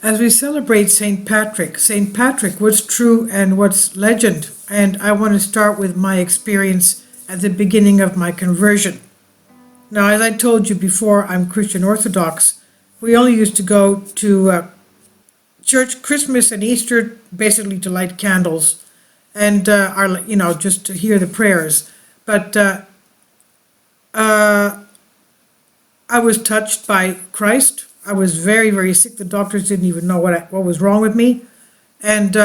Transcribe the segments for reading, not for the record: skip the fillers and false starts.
As we celebrate St. Patrick, what's true and what's legend? And I want to start with my experience at the beginning of my conversion. Now, as I told you before, I'm Christian Orthodox. We only used to go to church Christmas and Easter, basically to light candles and just to hear the prayers. But I was touched by Christ. I was very, very sick. The doctors didn't even know what was wrong with me. And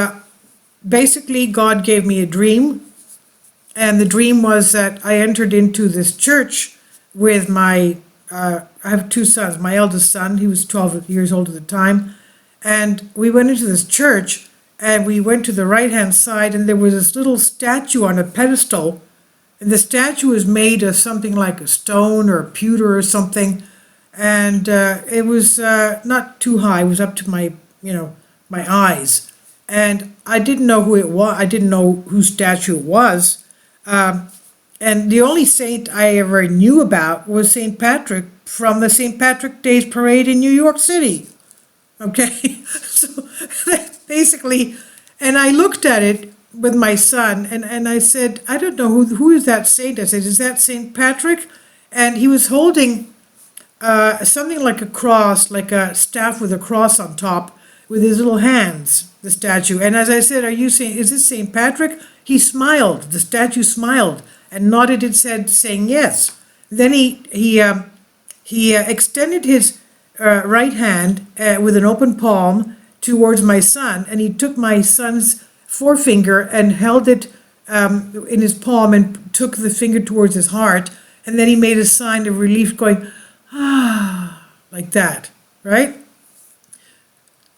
basically, God gave me a dream. And the dream was that I entered into this church with I have two sons. My eldest son, he was 12 years old at the time. And we went into this church, and we went to the right-hand side, and there was this little statue on a pedestal. And the statue was made of something like a stone or a pewter or something. And it was not too high. It was up to my eyes. And I didn't know who it was. I didn't know whose statue it was. And the only saint I ever knew about was St. Patrick from the St. Patrick Day's parade in New York City. Okay? So basically, and I looked at it with my son, and I said, I don't know who is that saint? I said, is that St. Patrick? And he was holding something like a cross, like a staff with a cross on top, with his little hands, the statue. And as I said, is this St. Patrick? He smiled. The statue smiled and nodded its head, saying yes. Then he extended his right hand with an open palm towards my son, and he took my son's forefinger and held it in his palm and took the finger towards his heart, and then he made a sign of relief, going, like that, right?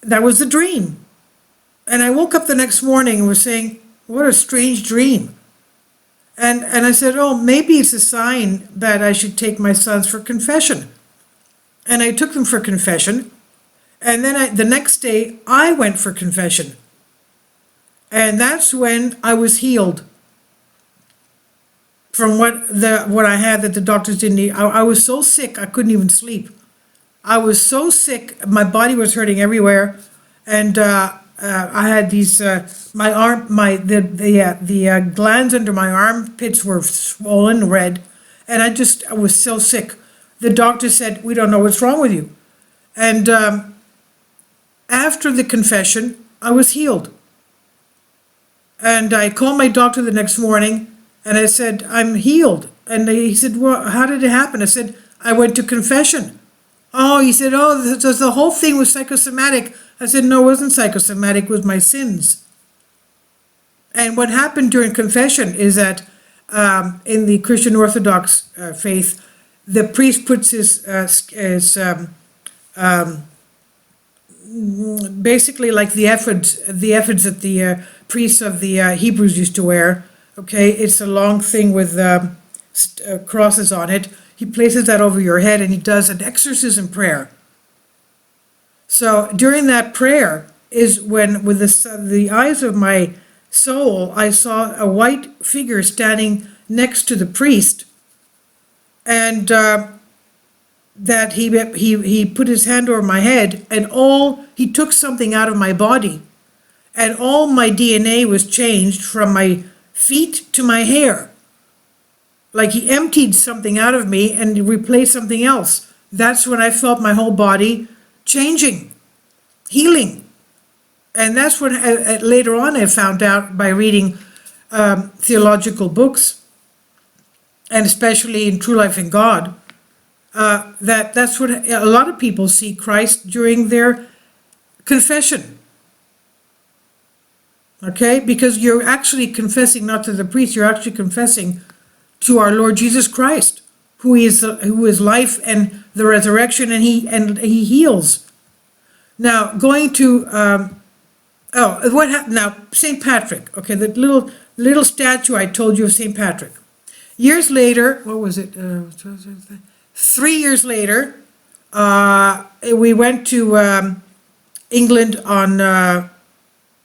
That was the dream. And I woke up the next morning and was saying, what a strange dream. And I said, oh, maybe it's a sign that I should take my sons for confession. And I took them for confession. And then the next day, I went for confession. And that's when I was healed from what I had that the doctors didn't need. I was so sick, I couldn't even sleep. I was so sick, my body was hurting everywhere, and I had these the glands under my armpits were swollen red, and I was so sick. The doctor said, we don't know what's wrong with you. And after the confession, I was healed. And I called my doctor the next morning, and I said, I'm healed. And he said, well, how did it happen? I said, I went to confession. Oh, he said, oh, the whole thing was psychosomatic. I said, no, it wasn't psychosomatic, it was my sins. And what happened during confession is that in the Christian Orthodox faith, the priest puts his basically like the ephods that the priests of the Hebrews used to wear. Okay, it's a long thing with crosses on it. He places that over your head and he does an exorcism prayer. So during that prayer is when, with the eyes of my soul, I saw a white figure standing next to the priest, and that he put his hand over my head, and he took something out of my body, and all my DNA was changed from my feet to my hair. Like he emptied something out of me and replaced something else. That's when I felt my whole body changing, healing. And that's when later on I found out by reading theological books, and especially in True Life in God, that's what a lot of people see Christ during their confession. Okay? Because you're actually confessing not to the priest, you're actually confessing to our Lord Jesus Christ, who is life and the resurrection, and he heals. Now, going to what happened now? St. Patrick. Okay, the little statue I told you of St. Patrick. Years later, what was it? 3 years later, we went to England on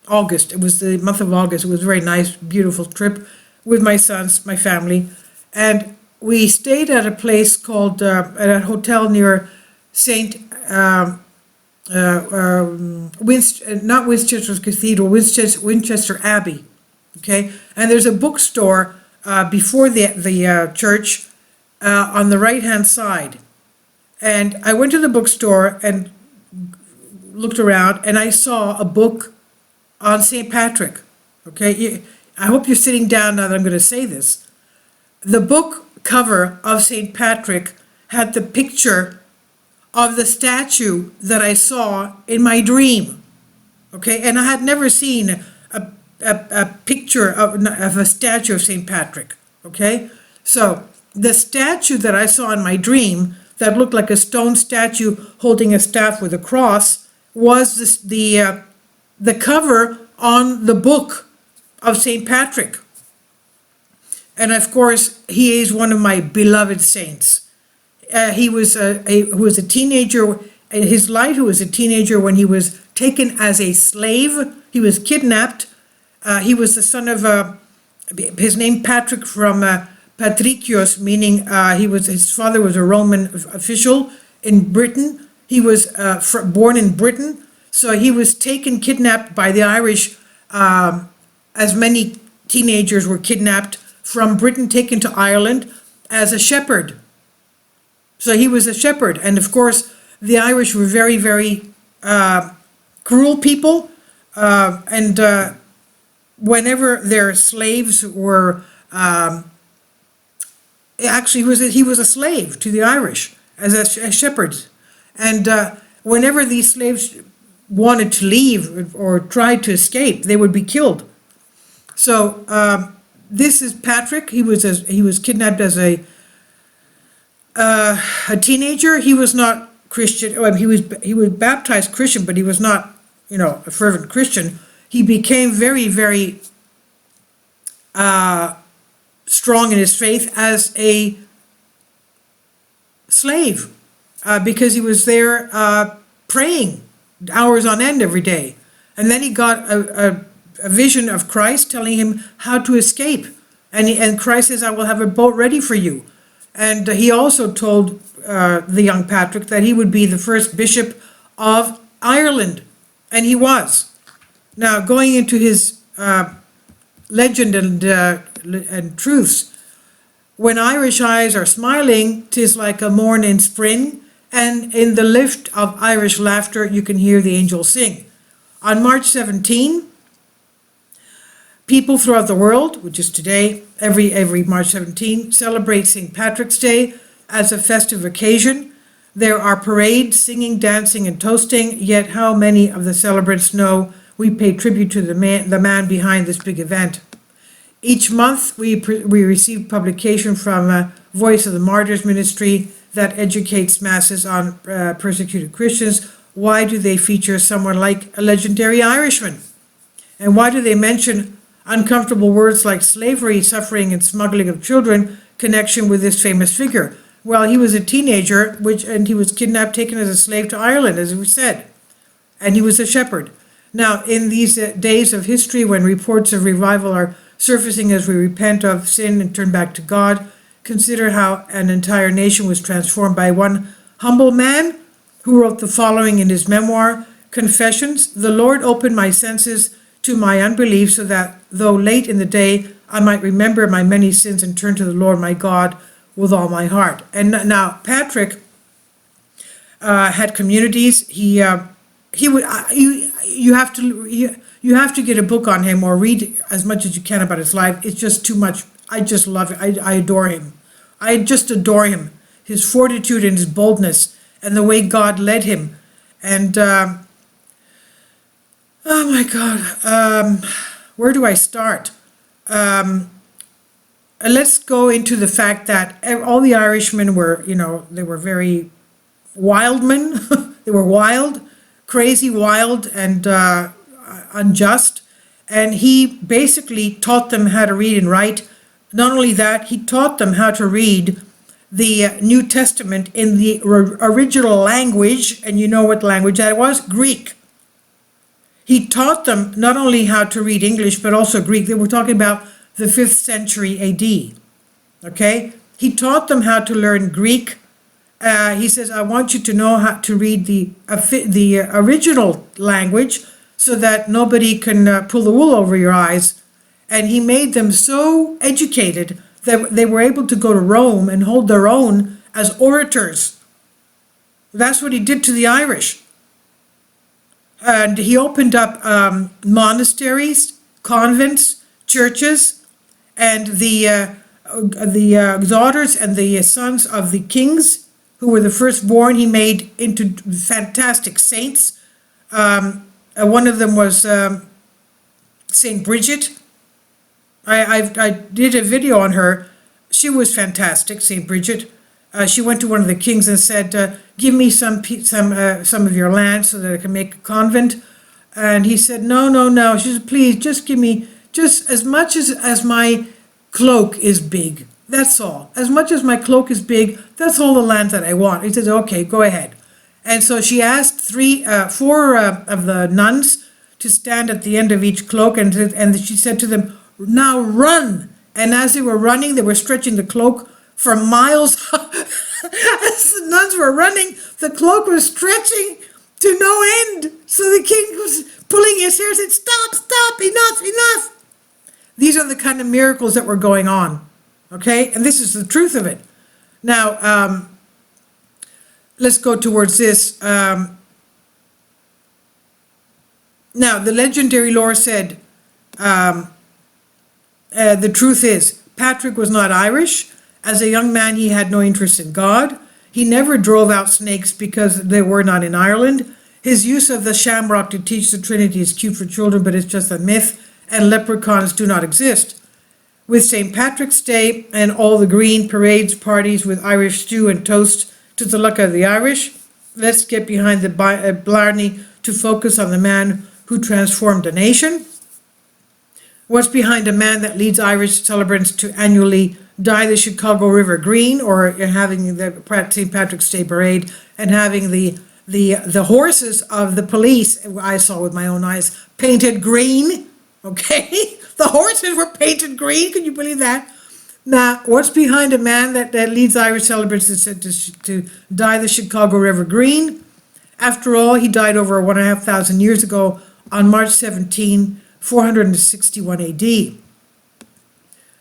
August. It was the month of August. It was a very nice, beautiful trip with my sons, my family. And we stayed at a place called, at a hotel near St. not Winchester Cathedral, Winchester Abbey, okay? And there's a bookstore before the church on the right-hand side. And I went to the bookstore and looked around, and I saw a book on St. Patrick, okay? I hope you're sitting down now that I'm going to say this. The book cover of St. Patrick had the picture of the statue that I saw in my dream, okay? And I had never seen a picture of a statue of St. Patrick, okay? So the statue that I saw in my dream that looked like a stone statue holding a staff with a cross was the cover on the book of St. Patrick. And of course, he is one of my beloved saints. He was a teenager in his life. He was a teenager when he was taken as a slave. He was kidnapped. He was the son of his name Patrick from Patricios, meaning his father was a Roman official in Britain. He was born in Britain, so he was kidnapped by the Irish, as many teenagers were kidnapped from Britain, taken to Ireland as a shepherd. So he was a shepherd, and of course the Irish were very, very cruel people, and whenever their slaves were actually, he was a slave to the Irish as a shepherd. And whenever these slaves wanted to leave or tried to escape, they would be killed. So this is Patrick. He was kidnapped as a teenager. He was not Christian. Well, he was baptized Christian, but he was not, a fervent Christian. He became very, very strong in his faith as a slave, because he was there praying hours on end every day. And then he got a vision of Christ telling him how to escape. And Christ says, I will have a boat ready for you. And he also told the young Patrick that he would be the first bishop of Ireland. And he was. Now, going into his legend and truths, when Irish eyes are smiling, 'tis like a morn in spring, and in the lift of Irish laughter you can hear the angels sing. On March 17, people throughout the world, which is today, every March 17, celebrate St. Patrick's Day as a festive occasion. There are parades, singing, dancing, and toasting, yet how many of the celebrants know we pay tribute to the man behind this big event? Each month, we receive publication from Voice of the Martyrs Ministry that educates masses on persecuted Christians. Why do they feature someone like a legendary Irishman? And why do they mention uncomfortable words like slavery, suffering, and smuggling of children connection with this famous figure? Well, he was a teenager, and he was kidnapped, taken as a slave to Ireland, as we said, and he was a shepherd. Now, in these days of history, when reports of revival are surfacing as we repent of sin and turn back to God, consider how an entire nation was transformed by one humble man who wrote the following in his memoir, Confessions. The Lord opened my senses to my unbelief so that, though late in the day, I might remember my many sins and turn to the Lord my God with all my heart. And now Patrick had communities. You have to get a book on him or read as much as you can about his life. It's just too much. I just love it. I adore him. I just adore him. His fortitude and his boldness and the way God led him. And oh my God, where do I start? Let's go into the fact that all the Irishmen were, they were very wild men. They were wild, crazy, wild, and unjust. And he basically taught them how to read and write. Not only that, he taught them how to read the New Testament in the original language. And you know what language that was? Greek. He taught them not only how to read English, but also Greek. They were talking about the 5th century AD. Okay? He taught them how to learn Greek He says, I want you to know how to read the original language so that nobody can pull the wool over your eyes. And he made them so educated that they were able to go to Rome and hold their own as orators. That's what he did to the Irish. And he opened up monasteries, convents, churches, and the daughters and the sons of the kings who were the firstborn, he made into fantastic saints. One of them was Saint Bridget. I did a video on her. She was fantastic, Saint Bridget. She went to one of the kings and said, "Give me some of your land so that I can make a convent." And he said, "No, no, no." She said, "Please, just give me just as much as my cloak is big. That's all. As much as my cloak is big, that's all the land that I want." He said, "Okay, go ahead." And so she asked four of the nuns to stand at the end of each cloak, and she said to them, "Now run." And as they were running, they were stretching the cloak for miles. As the nuns were running, the cloak was stretching to no end. So the king was pulling his hair and said, "Stop, stop, enough, enough." These are the kind of miracles that were going on. Okay? And this is the truth of it. Now, let's go towards this. Now, the legendary lore said, the truth is, Patrick was not Irish. As a young man, he had no interest in God. He never drove out snakes because they were not in Ireland. His use of the shamrock to teach the Trinity is cute for children, but it's just a myth, and leprechauns do not exist. With St. Patrick's Day and all the green parades, parties with Irish stew and toast to the luck of the Irish, let's get behind the blarney to focus on the man who transformed a nation. What's behind a man that leads Irish celebrants to annually dye the Chicago River green, or having the St. Patrick's Day parade and having the horses of the police, I saw with my own eyes, painted green? Okay, the horses were painted green. Can you believe that? Now, what's behind a man that leads Irish celebrants to dye the Chicago River green? After all, he died over 1,500 years ago on March 17, 461 AD.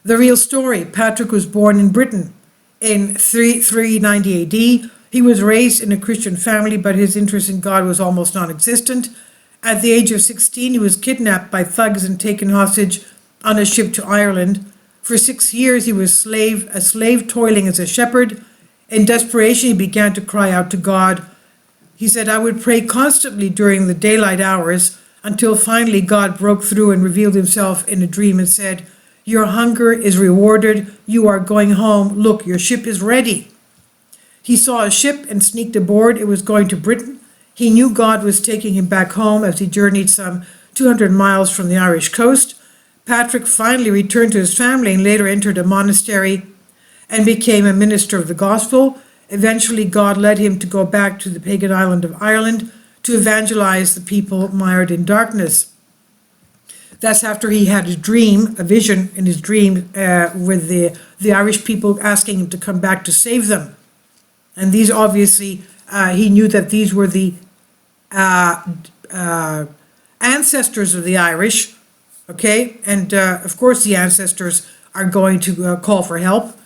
The real story: Patrick was born in Britain in 390 AD. He was raised in a Christian family, but his interest in God was almost non-existent. At the age of 16, he was kidnapped by thugs and taken hostage on a ship to Ireland. For 6 years, he was a slave toiling as a shepherd. In desperation, he began to cry out to God. He said, "I would pray constantly during the daylight hours until finally God broke through and revealed himself in a dream and said, 'Your hunger is rewarded. You are going home. Look, your ship is ready.'" He saw a ship and sneaked aboard. It was going to Britain. He knew God was taking him back home as he journeyed some 200 miles from the Irish coast. Patrick finally returned to his family and later entered a monastery and became a minister of the gospel. Eventually, God led him to go back to the pagan island of Ireland to evangelize the people mired in darkness. That's after he had a dream, a vision in his dream, with the Irish people asking him to come back to save them. And these obviously, he knew that these were the ancestors of the Irish, okay? And of course the ancestors are going to call for help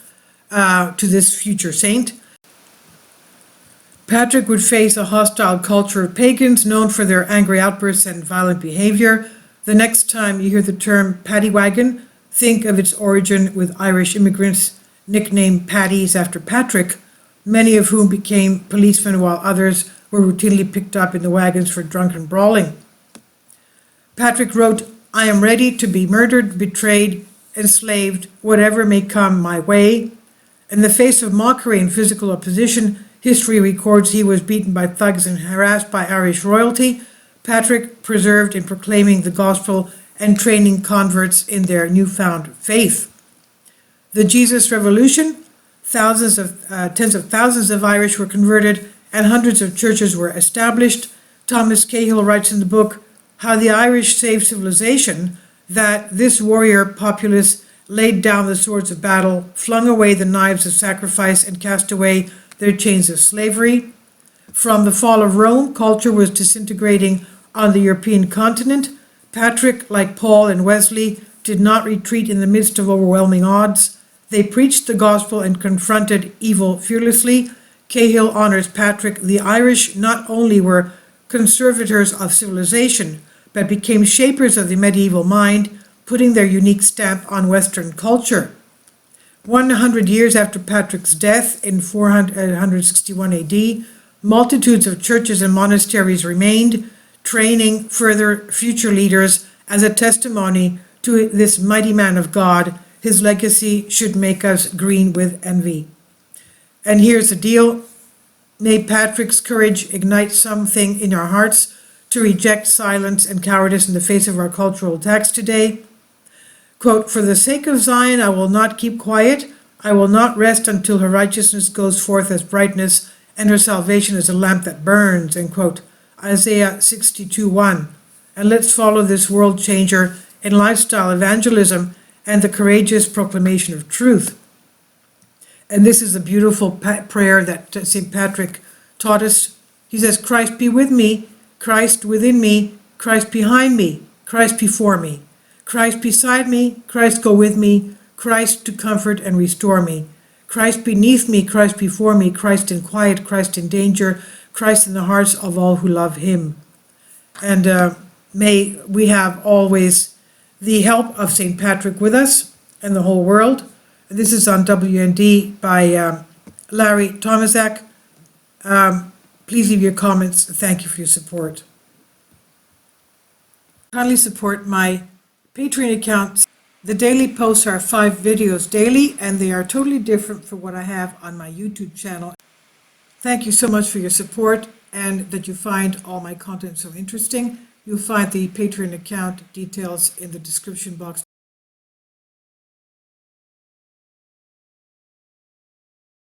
to this future saint. Patrick would face a hostile culture of pagans known for their angry outbursts and violent behavior. The next time you hear the term paddy wagon, think of its origin with Irish immigrants nicknamed paddies after Patrick, many of whom became policemen while others were routinely picked up in the wagons for drunken brawling. Patrick wrote, "I am ready to be murdered, betrayed, enslaved, whatever may come my way." In the face of mockery and physical opposition, history records he was beaten by thugs and harassed by Irish royalty. Patrick persevered in proclaiming the gospel and training converts in their newfound faith. The Jesus Revolution, tens of thousands of Irish were converted and hundreds of churches were established. Thomas Cahill writes in the book, How the Irish Saved Civilization, that this warrior populace laid down the swords of battle, flung away the knives of sacrifice, and cast away their chains of slavery. From the fall of Rome, culture was disintegrating on the European continent. Patrick, like Paul and Wesley, did not retreat in the midst of overwhelming odds. They preached the gospel and confronted evil fearlessly. Cahill honors Patrick. The Irish not only were conservators of civilization, but became shapers of the medieval mind, putting their unique stamp on Western culture. 100 years after Patrick's death in 461 AD, multitudes of churches and monasteries remained, training further future leaders as a testimony to this mighty man of God. His legacy should make us green with envy. And here's the deal. May Patrick's courage ignite something in our hearts to reject silence and cowardice in the face of our cultural attacks today. Quote, "For the sake of Zion, I will not keep quiet. I will not rest until her righteousness goes forth as brightness and her salvation as a lamp that burns," end quote. Isaiah 62:1. And let's follow this world changer in lifestyle evangelism and the courageous proclamation of truth. And this is a beautiful prayer that St. Patrick taught us. He says, "Christ be with me, Christ within me, Christ behind me, Christ before me. Christ beside me, Christ go with me, Christ to comfort and restore me. Christ beneath me, Christ before me, Christ in quiet, Christ in danger, Christ in the hearts of all who love him." And may we have always the help of St. Patrick with us and the whole world. This is on WND by Larry Tomaszak. Please leave your comments. Thank you for your support. Kindly support my Patreon account. The daily posts are 5 videos daily, and they are totally different from what I have on my YouTube channel. Thank you so much for your support and that you find all my content so interesting. You'll find the Patreon account details in the description box